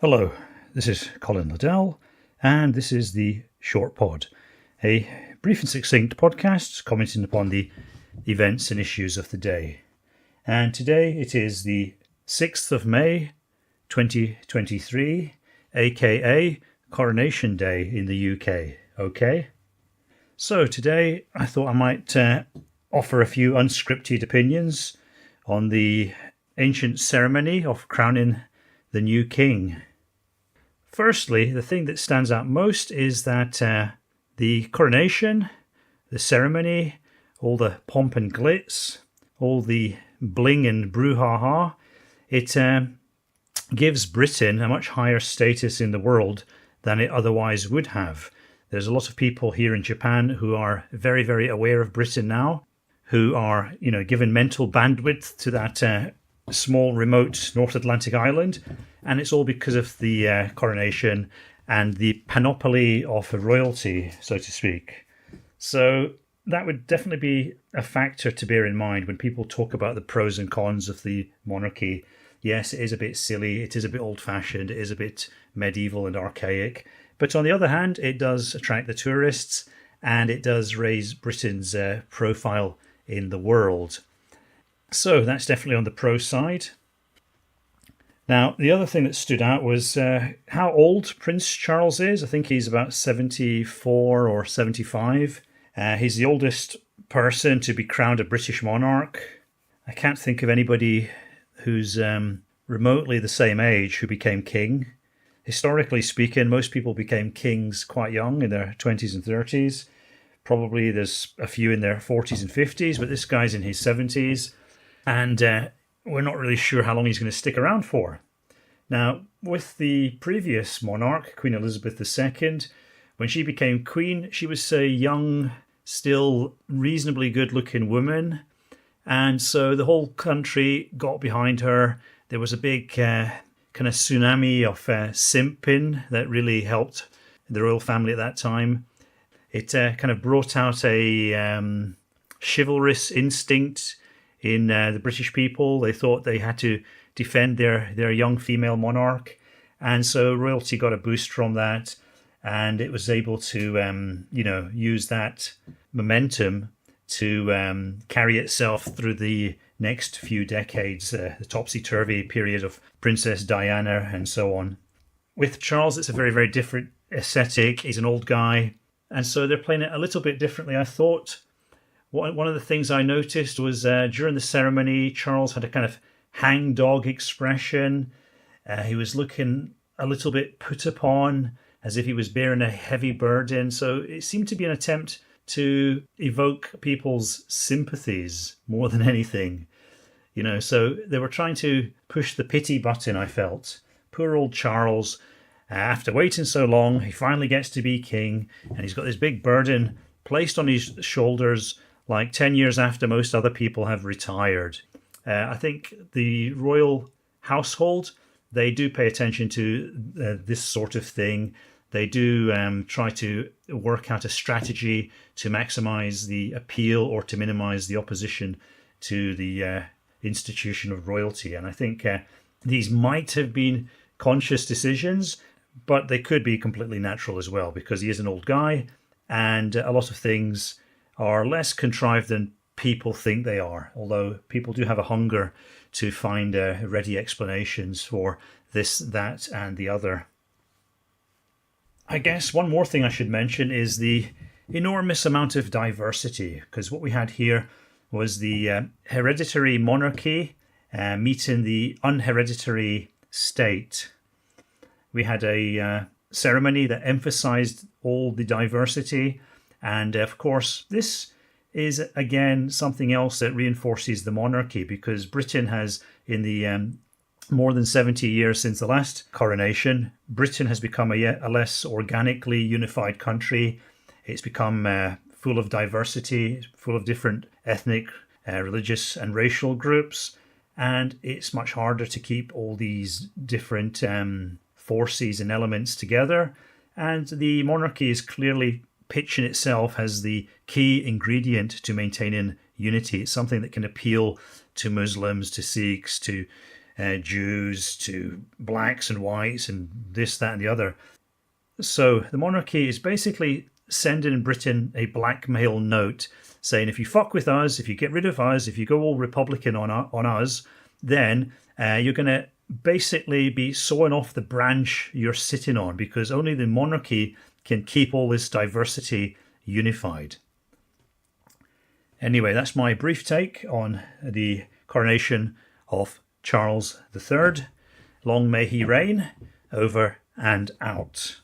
Hello, this is Colin Liddell, and this is the Shortpod, a brief and succinct podcast commenting upon the events and issues of the day. And today it is the 6th of May, 2023, aka Coronation Day in the UK, okay? So today I thought I might offer a few unscripted opinions on the ancient ceremony of crowning the new king. Firstly, the thing that stands out most is that the coronation, the ceremony, all the pomp and glitz, all the bling and brouhaha, it gives Britain a much higher status in the world than it otherwise would have. There's a lot of people here in Japan who are very, very aware of Britain now, who are, given mental bandwidth to that small, remote North Atlantic island, and it's all because of the coronation and the panoply of royalty, so to speak. So that would definitely be a factor to bear in mind when people talk about the pros and cons of the monarchy. Yes, it is a bit silly, it is a bit old-fashioned, it is a bit medieval and archaic, but on the other hand, it does attract the tourists, and it does raise Britain's profile in the world. So that's definitely on the pro side. Now, the other thing that stood out was how old Prince Charles is. I think he's about 74 or 75. He's the oldest person to be crowned a British monarch. I can't think of anybody who's remotely the same age who became king. Historically speaking, most people became kings quite young, in their 20s and 30s. Probably there's a few in their 40s and 50s, but this guy's in his 70s. And we're not really sure how long he's going to stick around for. Now, with the previous monarch, Queen Elizabeth II, when she became queen, she was a young, still reasonably good-looking woman. And so the whole country got behind her. There was a big kind of tsunami of simping that really helped the royal family at that time. It kind of brought out a chivalrous instinct in the British people. They thought they had to defend their young female monarch, and so royalty got a boost from that, and it was able to use that momentum to carry itself through the next few decades, the topsy-turvy period of Princess Diana and so on. With Charles, it's a very, very different aesthetic. He's an old guy, and so they're playing it a little bit differently, I thought. One of the things I noticed was during the ceremony, Charles had a kind of hangdog expression. He was looking a little bit put upon, as if he was bearing a heavy burden. So it seemed to be an attempt to evoke people's sympathies more than anything. So they were trying to push the pity button, I felt. Poor old Charles, after waiting so long, he finally gets to be king, and he's got this big burden placed on his shoulders, like 10 years after most other people have retired. I think the royal household, they do pay attention to this sort of thing. They do try to work out a strategy to maximize the appeal or to minimize the opposition to the institution of royalty. And I think these might have been conscious decisions, but they could be completely natural as well, because he is an old guy, and a lot of things are less contrived than people think they are, although people do have a hunger to find ready explanations for this, that, and the other. I guess one more thing I should mention is the enormous amount of diversity, because what we had here was the hereditary monarchy meeting the unhereditary state. We had a ceremony that emphasized all the diversity, and of course this is again something else that reinforces the monarchy, because Britain has, in the more than 70 years since the last coronation, Britain has become a less organically unified country. It's become full of diversity, full of different ethnic, religious and racial groups, and it's much harder to keep all these different forces and elements together. And the monarchy is clearly pitching itself as the key ingredient to maintaining unity. It's something that can appeal to Muslims, to Sikhs, to Jews to blacks and whites and this, that and the other. So the monarchy is basically sending Britain a blackmail note saying, if you fuck with us, if you get rid of us, if you go all Republican on us, then you're going to basically be sawing off the branch you're sitting on, because only the monarchy can keep all this diversity unified. Anyway, that's my brief take on the coronation of Charles III. Long may he reign. Over and out.